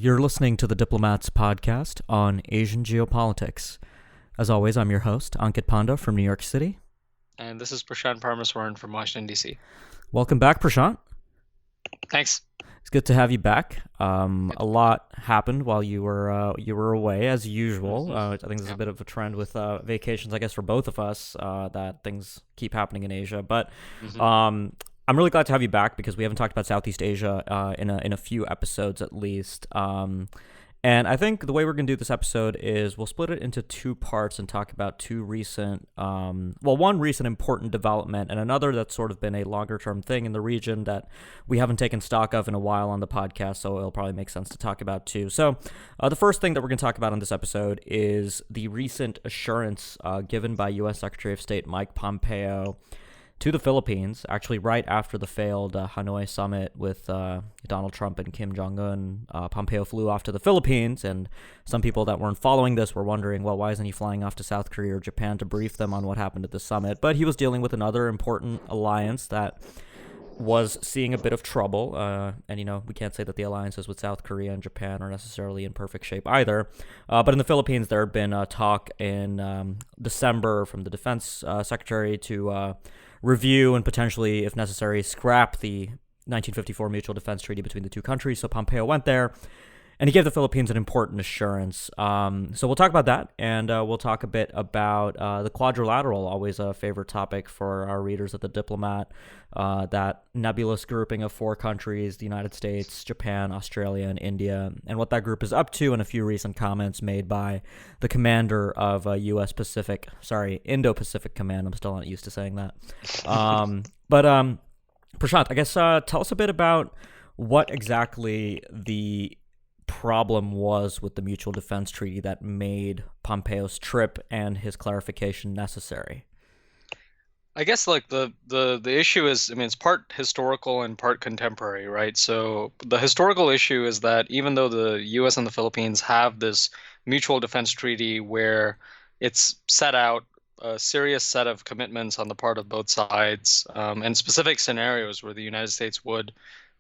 You're listening to the Diplomats podcast on Asian geopolitics. As always, I'm your host, Ankit Panda from New York City. And this is Prashant Parmeswaran from Washington, D.C. Welcome back, Prashant. Thanks. It's good to have you back. A lot happened while you were away, as usual. I think there's a bit of a trend with vacations, I guess, for both of us, that things keep happening in Asia. But I'm really glad to have you back because we haven't talked about Southeast Asia in a few episodes at least. And I think the way we're going to do this episode is we'll split it into two parts and talk about two recent, one recent important development and another that's sort of been a longer term thing in the region that we haven't taken stock of in a while on the podcast, so it'll probably make sense to talk about too. So the first thing that we're going to talk about on this episode is the recent assurance given by U.S. Secretary of State Mike Pompeo to the Philippines, actually right after the failed Hanoi summit with Donald Trump and Kim Jong-un. Pompeo flew off to the Philippines, and some people that weren't following this were wondering, well, why isn't he flying off to South Korea or Japan to brief them on what happened at the summit? But he was dealing with another important alliance that was seeing a bit of trouble, and we can't say that the alliances with South Korea and Japan are necessarily in perfect shape either. But in the Philippines, there had been talk in December from the defense secretary to review and potentially, if necessary, scrap the 1954 Mutual Defense Treaty between the two countries. So Pompeo went there, and he gave the Philippines an important assurance. So we'll talk about that, and we'll talk a bit about the quadrilateral, always a favorite topic for our readers at The Diplomat, that nebulous grouping of four countries, the United States, Japan, Australia, and India, and what that group is up to, and a few recent comments made by the commander of Indo-Pacific Command. I'm still not used to saying that. Prashant, I guess tell us a bit about what exactly the problem was with the Mutual Defense Treaty that made Pompeo's trip and his clarification necessary. I guess the issue is, it's part historical and part contemporary, right? So the historical issue is that even though the U.S. and the Philippines have this mutual defense treaty where it's set out a serious set of commitments on the part of both sides, and specific scenarios where the United States would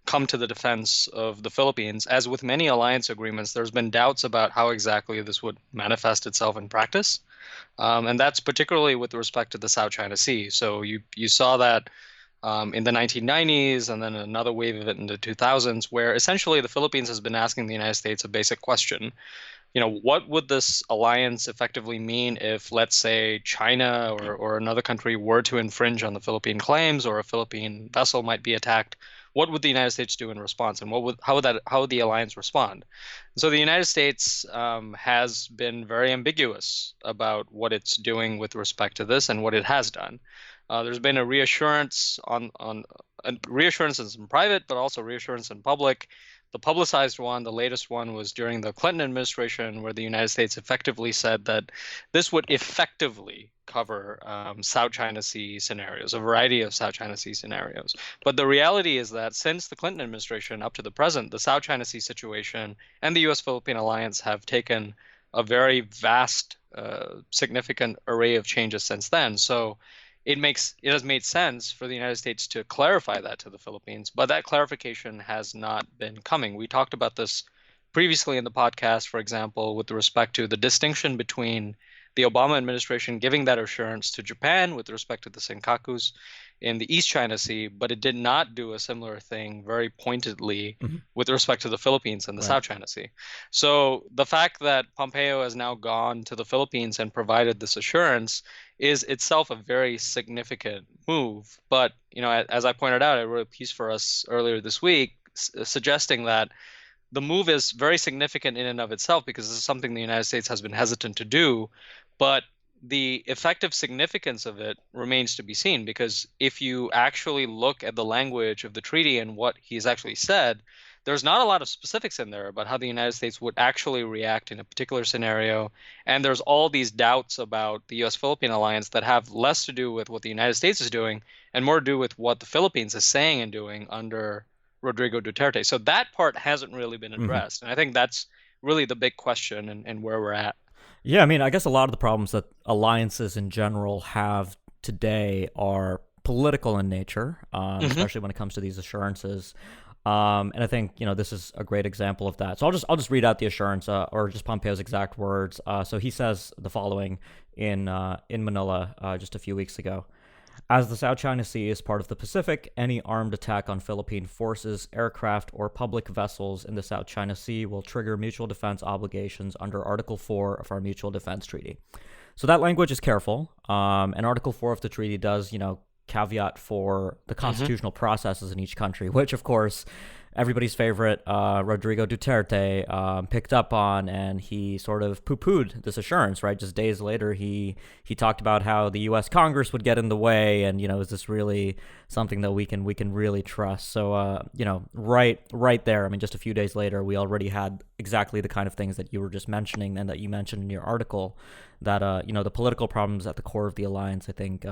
come to the defense of the Philippines, as with many alliance agreements, there's been doubts about how exactly this would manifest itself in practice. And that's particularly with respect to the South China Sea. So you saw that in the 1990s and then another wave of it in the 2000s, where essentially the Philippines has been asking the United States a basic question. What would this alliance effectively mean if, let's say, China or another country were to infringe on the Philippine claims, or a Philippine vessel might be attacked? What would the United States do in response, and how would the alliance respond? So the United States has been very ambiguous about what it's doing with respect to this and what it has done. There's been a reassurance reassurances in private, but also reassurance in public. The publicized one, the latest one, was during the Clinton administration, where the United States effectively said that this would effectively cover South China Sea scenarios, a variety of South China Sea scenarios. But the reality is that since the Clinton administration up to the present, the South China Sea situation and the U.S.-Philippine alliance have taken a very vast, significant array of changes since then. So it has made sense for the United States to clarify that to the Philippines, but that clarification has not been coming. We talked about this previously in the podcast, for example, with respect to the distinction between the Obama administration giving that assurance to Japan with respect to the Senkakus in the East China Sea, but it did not do a similar thing very pointedly with respect to the Philippines and the South China Sea. So the fact that Pompeo has now gone to the Philippines and provided this assurance is itself a very significant move. But, as I pointed out, I wrote a piece for us earlier this week suggesting that the move is very significant in and of itself because this is something the United States has been hesitant to do. But the effective significance of it remains to be seen, because if you actually look at the language of the treaty and what he's actually said, there's not a lot of specifics in there about how the United States would actually react in a particular scenario. And there's all these doubts about the U.S.-Philippine alliance that have less to do with what the United States is doing and more to do with what the Philippines is saying and doing under Rodrigo Duterte. So that part hasn't really been addressed. And I think that's really the big question and where we're at. Yeah, I guess a lot of the problems that alliances in general have today are political in nature, especially when it comes to these assurances. And I think this is a great example of that. So I'll just read out the assurance, or just Pompeo's exact words. So he says the following in Manila just a few weeks ago. As the South China Sea is part of the Pacific, any armed attack on Philippine forces, aircraft, or public vessels in the South China Sea will trigger mutual defense obligations under Article 4 of our Mutual Defense Treaty. So that language is careful. And Article 4 of the treaty does, caveat for the constitutional processes in each country, which, of course, everybody's favorite Rodrigo Duterte picked up on, and he sort of poo-pooed this assurance, right? Just days later, he talked about how the U.S. Congress would get in the way, and is this really something that we can really trust? So right there, I mean, just a few days later, we already had exactly the kind of things that you were just mentioning and that you mentioned in your article, that the political problems at the core of the alliance, I think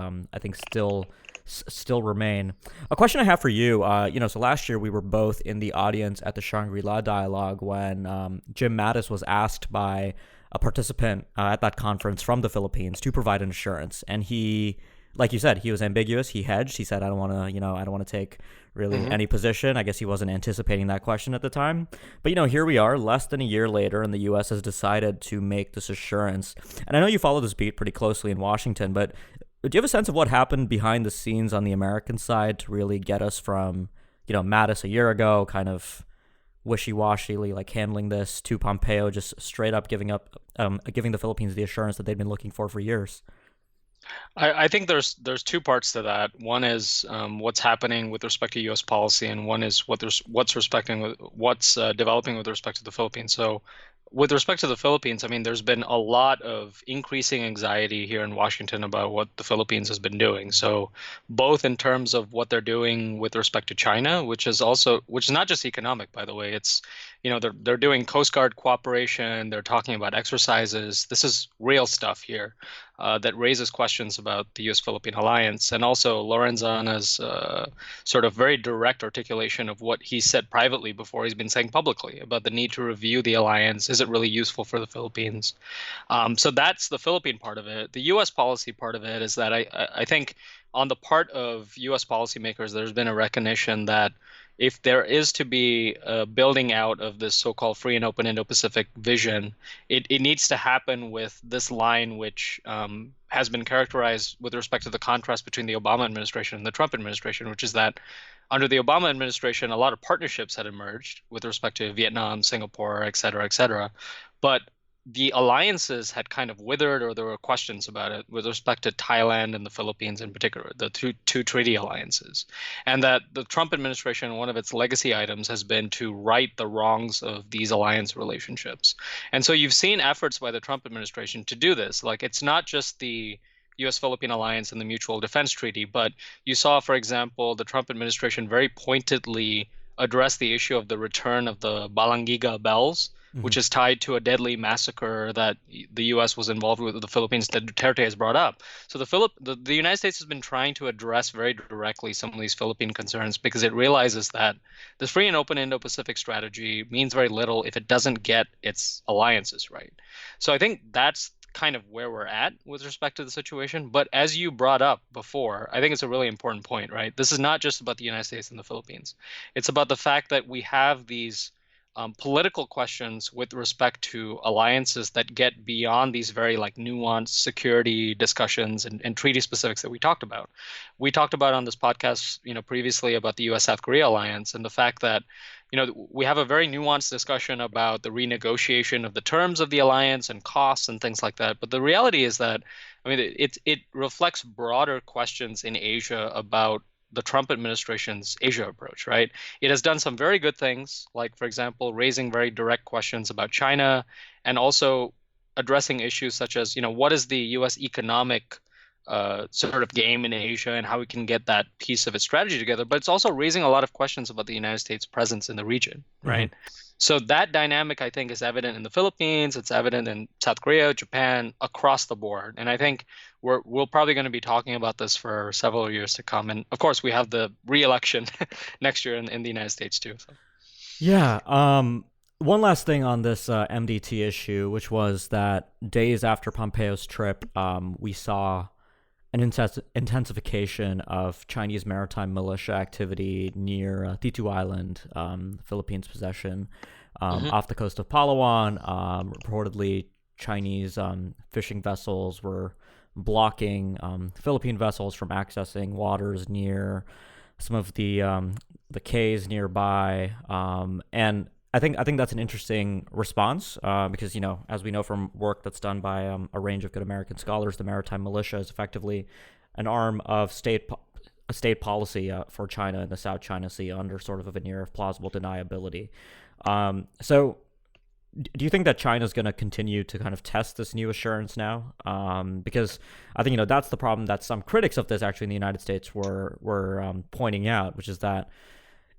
still remain. A question I have for you, so last year we were both in the audience at the Shangri-La dialogue when Jim Mattis was asked by a participant at that conference from the Philippines to provide an assurance, and he, like you said, he was ambiguous. He hedged. He said, I don't want to take really any position. I guess he wasn't anticipating that question at the time. But, here we are less than a year later, and the U.S. has decided to make this assurance. And I know you follow this beat pretty closely in Washington, but do you have a sense of what happened behind the scenes on the American side to really get us from, Mattis a year ago, kind of wishy-washily like handling this, to Pompeo just straight up giving the Philippines the assurance that they've been looking for years? I think there's two parts to that. One is what's happening with respect to U.S. policy, and one is what's developing with respect to the Philippines. So, with respect to the Philippines, I mean, there's been a lot of increasing anxiety here in Washington about what the Philippines has been doing. So, both in terms of what they're doing with respect to China, which is not just economic, by the way. It's they're doing Coast Guard cooperation. They're talking about exercises. This is real stuff here. That raises questions about the U.S.-Philippine alliance, and also Lorenzana's sort of very direct articulation of what he said privately before he's been saying publicly about the need to review the alliance. Is it really useful for the Philippines? So that's the Philippine part of it. The U.S. policy part of it is that I think on the part of U.S. policymakers, there's been a recognition that if there is to be a building out of this so-called free and open Indo-Pacific vision, it needs to happen with this line, which has been characterized with respect to the contrast between the Obama administration and the Trump administration, which is that under the Obama administration, a lot of partnerships had emerged with respect to Vietnam, Singapore, et cetera, but the alliances had kind of withered, or there were questions about it with respect to Thailand and the Philippines in particular, the two treaty alliances. And that the Trump administration, one of its legacy items has been to right the wrongs of these alliance relationships. And so you've seen efforts by the Trump administration to do this. Like, it's not just the U.S.-Philippine alliance and the Mutual Defense Treaty, but you saw, for example, the Trump administration very pointedly address the issue of the return of the Balangiga bells, which is tied to a deadly massacre that the U.S. was involved with the Philippines that Duterte has brought up. So the United States has been trying to address very directly some of these Philippine concerns, because it realizes that this free and open Indo-Pacific strategy means very little if it doesn't get its alliances right. So I think that's kind of where we're at with respect to the situation. But as you brought up before, I think it's a really important point, right? This is not just about the United States and the Philippines. It's about the fact that we have these political questions with respect to alliances that get beyond these very nuanced security discussions and treaty specifics that we talked about. We talked about on this podcast, previously about the U.S.-South Korea alliance, and the fact that, we have a very nuanced discussion about the renegotiation of the terms of the alliance and costs and things like that. But the reality is that, it reflects broader questions in Asia about the Trump administration's Asia approach, right? It has done some very good things, like, for example, raising very direct questions about China, and also addressing issues such as, what is the U.S. economic sort of game in Asia and how we can get that piece of its strategy together. But it's also raising a lot of questions about the United States' presence in the region, right? So that dynamic, I think, is evident in the Philippines. It's evident in South Korea, Japan, across the board. And I think we're probably going to be talking about this for several years to come. And of course, we have the re-election next year in the United States too. So. Yeah. One last thing on this MDT issue, which was that days after Pompeo's trip, we saw an intensification of Chinese maritime militia activity near Titu Island, Philippines' possession, Hmm. off the coast of Palawan. Reportedly, Chinese fishing vessels were blocking Philippine vessels from accessing waters near some of the cays nearby, and I think that's an interesting response because as we know from work that's done by a range of good American scholars, the maritime militia is effectively an arm of a state policy for China in the South China Sea under sort of a veneer of plausible deniability. So do you think that China's going to continue to kind of test this new assurance now? Because I think that's the problem that some critics of this actually in the United States were pointing out, which is that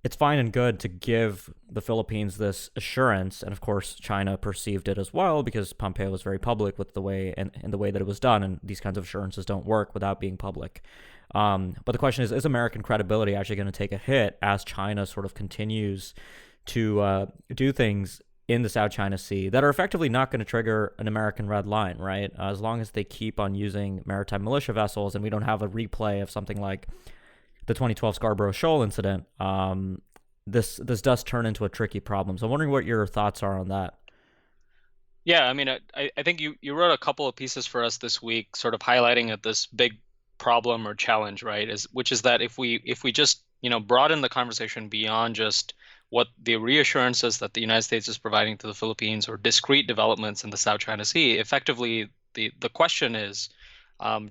it's fine and good to give the Philippines this assurance, and of course China perceived it as well because Pompeo was very public with the way and the way that it was done, and these kinds of assurances don't work without being public. But the question is American credibility actually going to take a hit as China sort of continues to do things in the South China Sea that are effectively not going to trigger an American red line, right? As long as they keep on using maritime militia vessels and we don't have a replay of something like the 2012 Scarborough Shoal incident, this does turn into a tricky problem. So I'm wondering what your thoughts are on that. Yeah, I mean, I think you wrote a couple of pieces for us this week, sort of highlighting at this big problem or challenge, right? Which is that if we just broaden the conversation beyond just what the reassurances that the United States is providing to the Philippines or discrete developments in the South China Sea, effectively the question is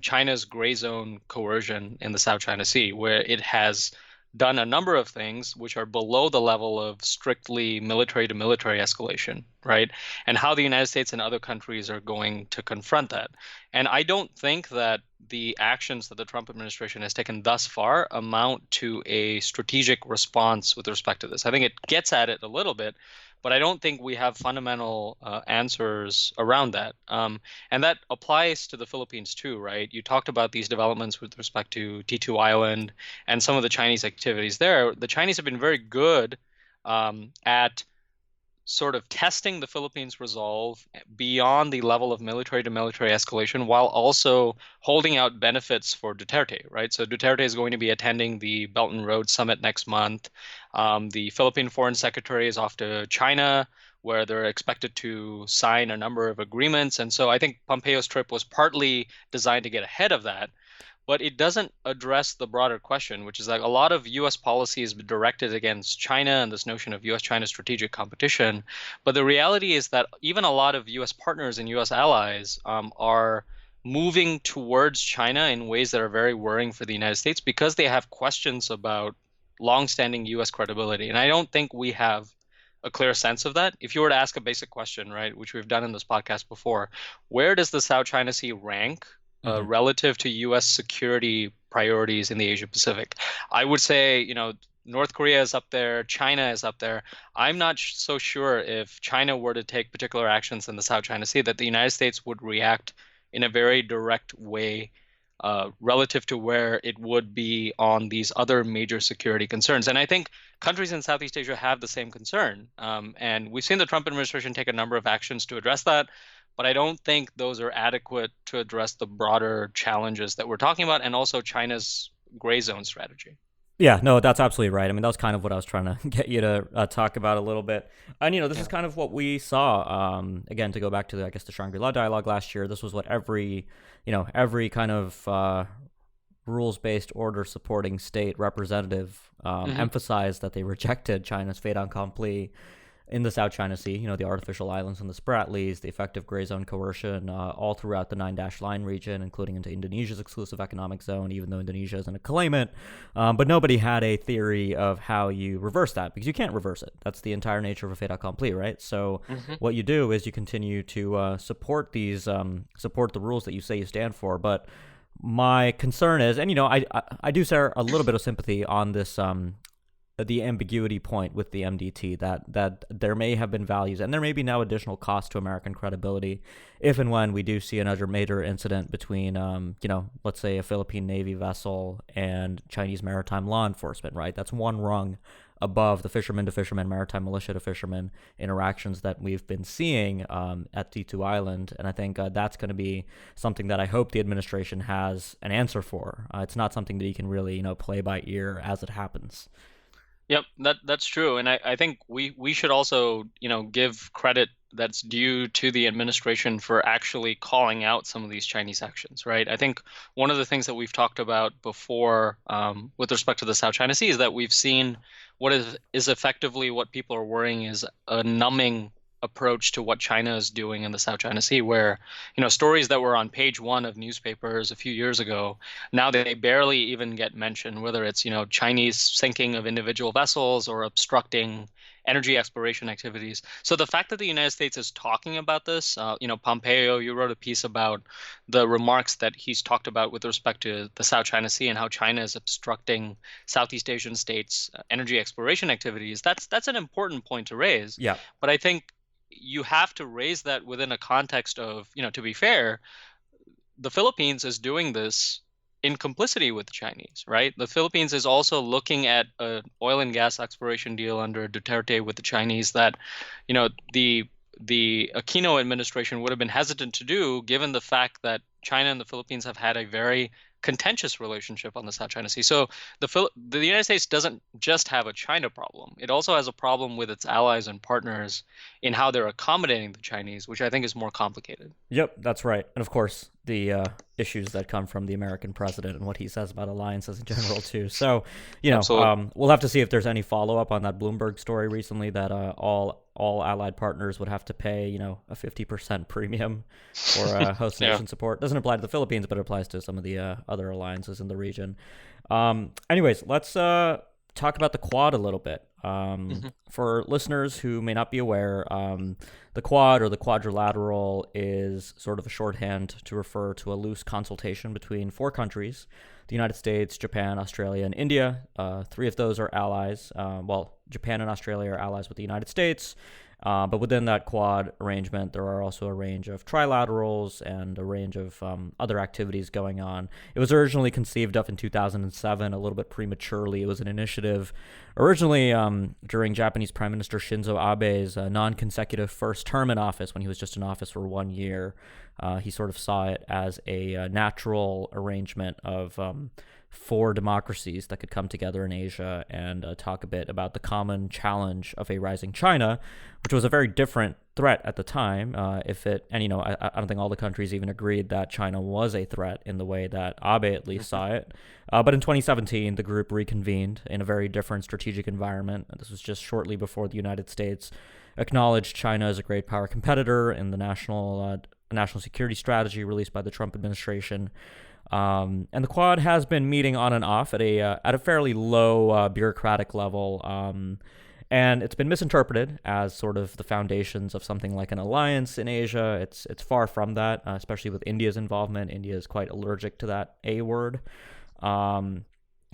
China's gray zone coercion in the South China Sea, where it has done a number of things which are below the level of strictly military to military escalation, right? And how the United States and other countries are going to confront that. And I don't think that the actions that the Trump administration has taken thus far amount to a strategic response with respect to this. I think it gets at it a little bit, but I don't think we have fundamental answers around that. And that applies to the Philippines too, right? You talked about these developments with respect to T2 Island and some of the Chinese activities there. The Chinese have been very good at sort of testing the Philippines' resolve beyond the level of military to military escalation while also holding out benefits for Duterte, right? So Duterte is going to be attending the Belt and Road Summit next month. The Philippine Foreign Secretary is off to China, where they're expected to sign a number of agreements. And so I think Pompeo's trip was partly designed to get ahead of that, but it doesn't address the broader question, which is that a lot of US policy is directed against China and this notion of US China strategic competition. But the reality is that even a lot of US partners and US allies are moving towards China in ways that are very worrying for the United States because they have questions about longstanding US credibility. And I don't think we have a clear sense of that. If you were to ask a basic question, right, which we've done in this podcast before, where does the South China Sea rank Hmm. relative to U.S. security priorities in the Asia Pacific? I would say, North Korea is up there, China is up there. I'm not so sure if China were to take particular actions in the South China Sea that the United States would react in a very direct way relative to where it would be on these other major security concerns. And I think countries in Southeast Asia have the same concern. And we've seen the Trump administration take a number of actions to address that, but I don't think those are adequate to address the broader challenges that we're talking about and also China's gray zone strategy. Yeah, no, that's absolutely right. I mean, that was kind of what I was trying to get you to talk about a little bit. And this is Yeah. kind of what we saw. Again, to go back to I guess the Shangri-La dialogue last year, this was what every kind of rules-based order supporting state representative Hmm. emphasized that they rejected China's fait accompli in the South China Sea, the artificial islands and the Spratlys, the effective gray zone coercion all throughout the Nine Dash Line region, including into Indonesia's exclusive economic zone, even though Indonesia isn't a claimant. But nobody had a theory of how you reverse that because you can't reverse it. That's the entire nature of a fait accompli, right? So Hmm. what you do is you continue to support the rules that you say you stand for. But my concern is, and I do share a little bit of sympathy on this the ambiguity point with the MDT, that there may have been values and there may be now additional cost to American credibility if and when we do see another major incident between, let's say a Philippine Navy vessel and Chinese maritime law enforcement, right? That's one rung above the fisherman to fisherman, maritime militia to fisherman interactions that we've been seeing at T2 Island. And I think that's going to be something that I hope the administration has an answer for. It's not something that you can really, play by ear as it happens. Yep, that's true. And I think we should also, give credit that's due to the administration for actually calling out some of these Chinese actions, right? I think one of the things that we've talked about before with respect to the South China Sea is that we've seen what is effectively what people are worrying is a numbing approach to what China is doing in the South China Sea, where, stories that were on page one of newspapers a few years ago, now they barely even get mentioned, whether it's, Chinese sinking of individual vessels or obstructing energy exploration activities. So the fact that the United States is talking about this, Pompeo, you wrote a piece about the remarks that he's talked about with respect to the South China Sea and how China is obstructing Southeast Asian states' energy exploration activities. That's an important point to raise. Yeah. But I think you have to raise that within a context of, to be fair, the Philippines is doing this in complicity with the Chinese, right? The Philippines is also looking at an oil and gas exploration deal under Duterte with the Chinese that, the Aquino administration would have been hesitant to do, given the fact that China and the Philippines have had a very contentious relationship on the South China Sea. So the United States doesn't just have a China problem. It also has a problem with its allies and partners in how they're accommodating the Chinese, which I think is more complicated. Yep, that's right. And of course, the issues that come from the American president and what he says about alliances in general, too. So, we'll have to see if there's any follow-up on that Bloomberg story recently that all allied partners would have to pay, a 50% premium for host nation support. Doesn't apply to the Philippines, but it applies to some of the other alliances in the region. Anyways, let's talk about the Quad a little bit. For listeners who may not be aware, the Quad or the Quadrilateral is sort of a shorthand to refer to a loose consultation between four countries: the United States, Japan, Australia, and India. Three of those are allies. Japan and Australia are allies with the United States. But within that Quad arrangement, there are also a range of trilaterals and a range of other activities going on. It was originally conceived of in 2007, a little bit prematurely. It was an initiative originally during Japanese Prime Minister Shinzo Abe's non-consecutive first term in office, when he was just in office for 1 year. He sort of saw it as a natural arrangement of four democracies that could come together in Asia and talk a bit about the common challenge of a rising China, which was a very different threat at the time. I don't think all the countries even agreed that China was a threat in the way that Abe at least saw it. But in 2017, the group reconvened in a very different strategic environment. This was just shortly before the United States acknowledged China as a great power competitor in the national security strategy released by the Trump administration. And the Quad has been meeting on and off at a fairly low bureaucratic level, and it's been misinterpreted as sort of the foundations of something like an alliance in Asia. It's far from that, especially with India's involvement. India is quite allergic to that A word. But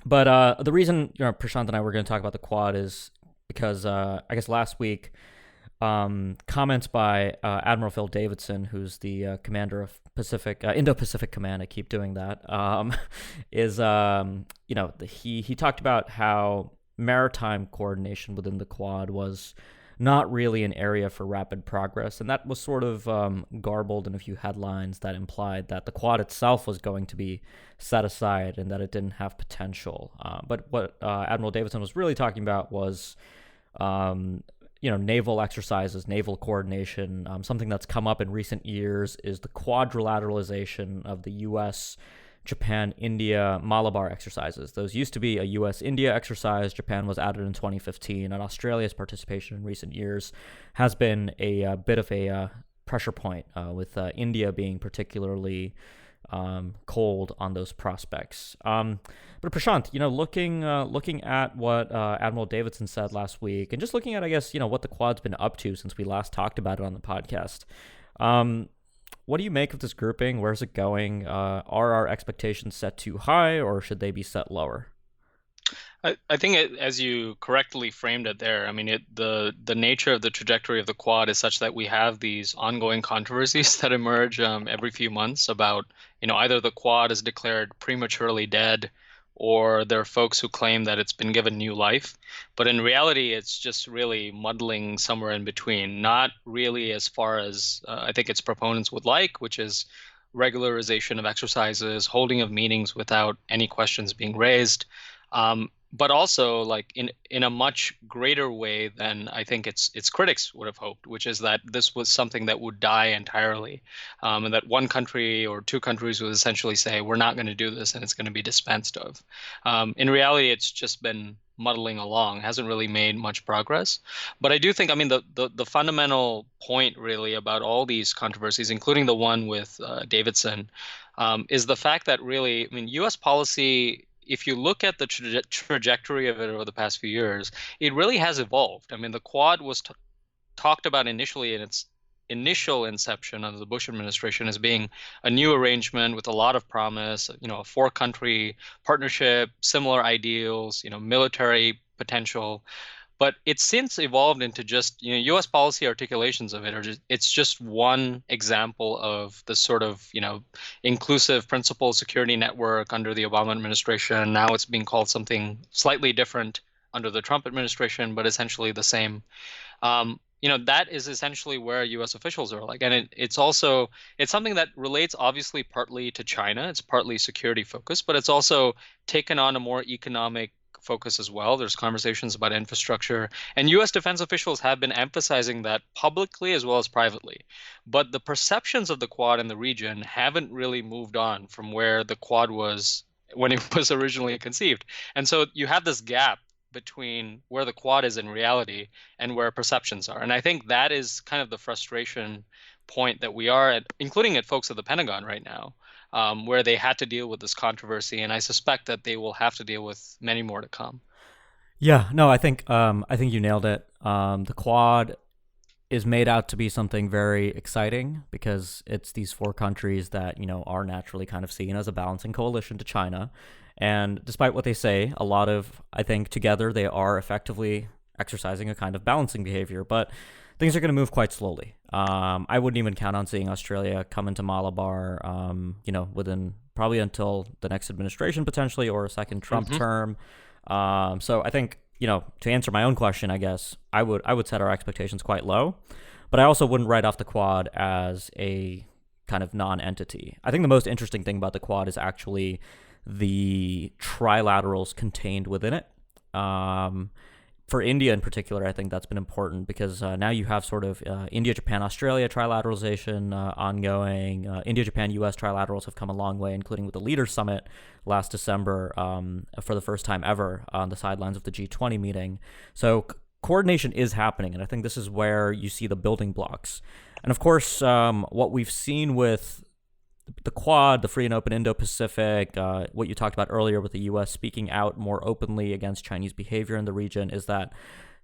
the reason Prashant and I were going to talk about the Quad is because I guess last week, comments by Admiral Phil Davidson, who's the commander of Indo-Pacific Command. I keep doing that. He talked about how maritime coordination within the Quad was not really an area for rapid progress, and that was sort of garbled in a few headlines that implied that the Quad itself was going to be set aside and that it didn't have potential. But what Admiral Davidson was really talking about was naval exercises, naval coordination. Something that's come up in recent years is the quadrilateralization of the U.S., Japan, India, Malabar exercises. Those used to be a U.S.-India exercise. Japan was added in 2015, and Australia's participation in recent years has been a bit of a pressure point, with India being particularly cold on those prospects. But Prashant, looking at what Admiral Davidson said last week, and just looking at, I guess, what the Quad's been up to since we last talked about it on the podcast, what do you make of this grouping? Where's it going? Are our expectations set too high, or should they be set lower? I think as you correctly framed it there, I mean the nature of the trajectory of the Quad is such that we have these ongoing controversies that emerge every few months about, either the Quad is declared prematurely dead, or there are folks who claim that it's been given new life. But in reality, it's just really muddling somewhere in between, not really as far as I think its proponents would like, which is regularization of exercises, holding of meetings without any questions being raised. But also like in a much greater way than I think its critics would have hoped, which is that this was something that would die entirely, and that one country or two countries would essentially say we're not going to do this and it's going to be dispensed of. In reality, it's just been muddling along, hasn't really made much progress. But I do think, I mean, the fundamental point really about all these controversies, including the one with Davidson, is the fact that really, I mean, U.S. policy, if you look at the trajectory of it over the past few years, it really has evolved. I mean, the Quad was t talked about initially in its initial inception under the Bush administration as being a new arrangement with a lot of promise, a four-country partnership, similar ideals, military potential. But it's since evolved into just, U.S. policy articulations of it are just, it's just one example of the sort of, inclusive principal security network under the Obama administration. Now it's being called something slightly different under the Trump administration, but essentially the same. That is essentially where U.S. officials are like, and it's something that relates obviously partly to China. It's partly security focused, but it's also taken on a more economic focus as well. There's conversations about infrastructure, and U.S. defense officials have been emphasizing that publicly as well as privately. But the perceptions of the Quad in the region haven't really moved on from where the Quad was when it was originally conceived. And so you have this gap between where the Quad is in reality and where perceptions are. And I think that is kind of the frustration point that we are at, including at folks at the Pentagon right now, where they had to deal with this controversy, and I suspect that they will have to deal with many more to come. Yeah, no, I think you nailed it. The Quad is made out to be something very exciting because it's these four countries that, are naturally kind of seen as a balancing coalition to China. And despite what they say, a lot of, I think, together they are effectively exercising a kind of balancing behavior, but things are going to move quite slowly. I wouldn't even count on seeing Australia come into Malabar, within probably until the next administration potentially or a second Trump Hmm. term. So I think, to answer my own question, I guess I would set our expectations quite low, but I also wouldn't write off the Quad as a kind of non-entity. I think the most interesting thing about the Quad is actually the trilaterals contained within it. Um, for India in particular, I think that's been important because now you have sort of India, Japan, Australia trilateralization ongoing. India, Japan, U.S. trilaterals have come a long way, including with the Leaders Summit last December for the first time ever on the sidelines of the G20 meeting. So coordination is happening, and I think this is where you see the building blocks. And of course, what we've seen with the Quad, the free and open Indo-Pacific, what you talked about earlier with the U.S. speaking out more openly against Chinese behavior in the region, is that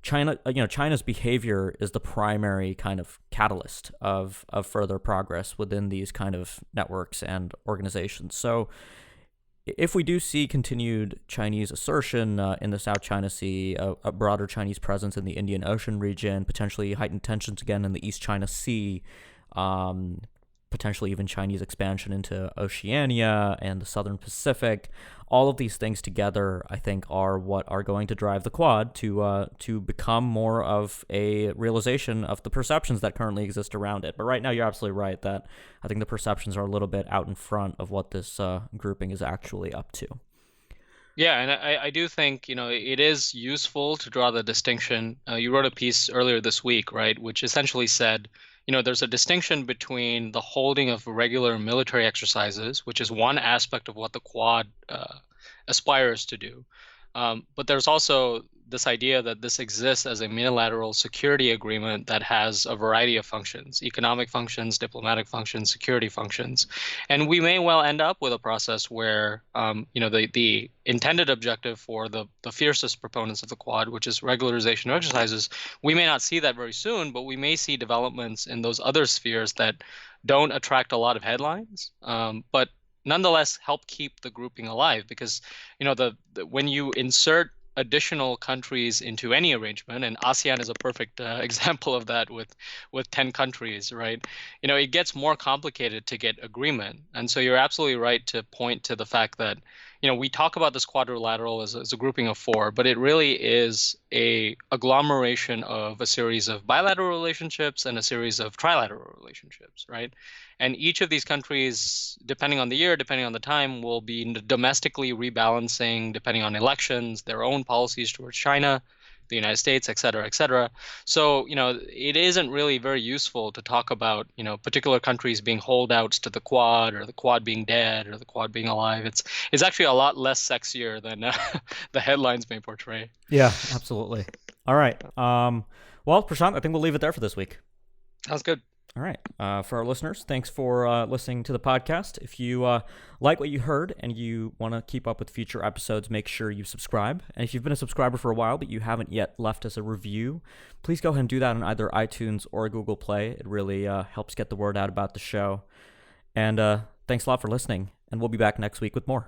China's behavior is the primary kind of catalyst of further progress within these kind of networks and organizations. So if we do see continued Chinese assertion in the South China Sea, a broader Chinese presence in the Indian Ocean region, potentially heightened tensions again in the East China Sea, um, potentially even Chinese expansion into Oceania and the Southern Pacific. All of these things together, I think, are what are going to drive the Quad to become more of a realization of the perceptions that currently exist around it. But right now, you're absolutely right that I think the perceptions are a little bit out in front of what this grouping is actually up to. Yeah, and I do think, it is useful to draw the distinction. You wrote a piece earlier this week, right, which essentially said, there's a distinction between the holding of regular military exercises, which is one aspect of what the Quad aspires to do. But there's also this idea that this exists as a unilateral security agreement that has a variety of functions, economic functions, diplomatic functions, security functions. And we may well end up with a process where, the intended objective for the fiercest proponents of the Quad, which is regularization of exercises, we may not see that very soon, but we may see developments in those other spheres that don't attract a lot of headlines, but nonetheless help keep the grouping alive because when you insert additional countries into any arrangement, and ASEAN is a perfect example of that with 10 countries, right? It gets more complicated to get agreement. And so you're absolutely right to point to the fact that, we talk about this quadrilateral as a grouping of four, but it really is a agglomeration of a series of bilateral relationships and a series of trilateral relationships, right? And each of these countries, depending on the year, depending on the time, will be domestically rebalancing, depending on elections, their own policies towards China, the United States, et cetera, et cetera. So, it isn't really very useful to talk about, particular countries being holdouts to the Quad, or the Quad being dead, or the Quad being alive. It's actually a lot less sexier than the headlines may portray. Yeah, absolutely. All right. Well, Prashant, I think we'll leave it there for this week. Sounds good. All right. For our listeners, thanks for listening to the podcast. If you like what you heard and you want to keep up with future episodes, make sure you subscribe. And if you've been a subscriber for a while but you haven't yet left us a review, please go ahead and do that on either iTunes or Google Play. It really helps get the word out about the show. And thanks a lot for listening, and we'll be back next week with more.